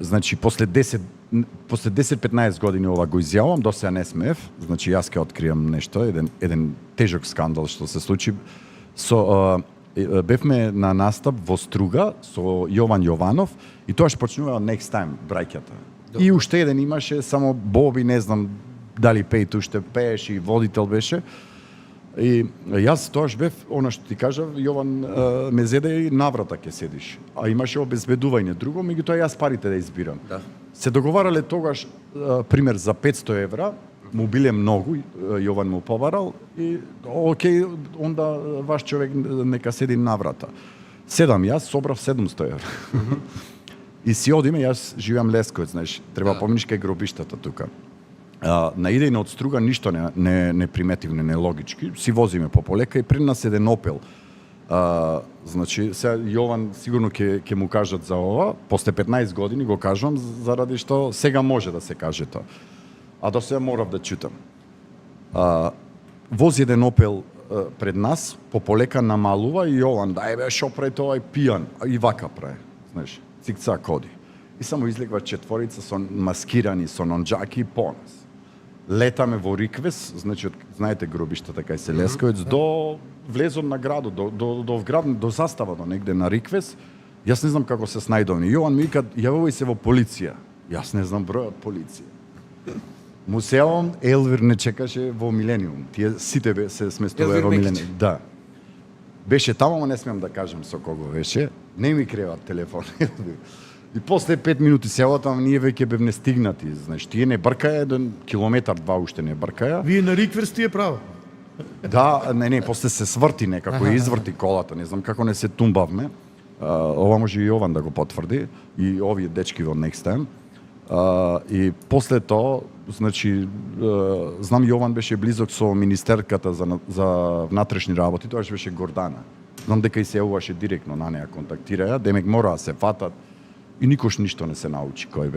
Значи, после 10-15 години ова го изјавам, до сега не смеев, значи јас ќе откријам нешто, еден тежок скандал што се случи. Бевме на настап во Струга со Јован Јованов и тоаш почнува Next Time браќата. И уште еден имаше, само Боби, не знам дали пеет уште пееше и водител беше. И јас тоаш бев, она што ти кажав, Јован ме зеде и наврата ќе седиш. А имаше обезбедување друго, меѓутоа јас парите да избирам. Да. Се договарале тогаш, пример, за 500 евра, му биле многу, Јован му побарал и окей, онда ваш човек нека седи наврата. Седам јас, собрав 700 евра. И си одиме, јас живеам Лесковец, знаеш, треба помниш кај гробиштата тука. На идејна од Струга ништо не приметивне, не логички. Си возиме по полека и пред нас еден Опел. Значи, сега Јован сигурно ќе му кажат за ова, после 15 години го кажувам, заради што сега може да се каже тоа. А до сега морав да читам. Вози еден Опел пред нас, по полека намалува и Јован, дај бе, шо прави тоа, пијан, и вака прави, знаеш, цик-цак ходи. И само излегва четворица со маскирани, со нонџаки по нас. Летаме во Риквес, значи, знаете гробиштата кај се Лесковец, до влезом на градот, до вград, до застава, до негде на Риквес. Јас не знам како се снајдовни. Јован ми вика, јавувај се во полиција. Јас не знам бројот полиција. Му се јавам, Елвир не чекаше во Милениум. Тие сите се сместуваа во Милениум. Да. Беше таму, но не смеам да кажам со кого беше. Не ми креват телефон. И после 5 минути се јават, ние веќе бевме стигнати. Знаеш, тие не бркаја, 1 километар, 2 уште не бркаја. Вие на Рикверс тие право? Да, не, после се сврти некако, изврти колата, не знам како не се тумбавме. Ова може и Јован да го потврди, и овие дечки во Next Time. И после тоа, значи, знам Јован беше близок со министерката за внатрешни работи, тоа беше Гордана. Знам дека и се јавуваше директно на неа, контактираја, демек мора да се фатат. И никош ништо не се научи кој бе.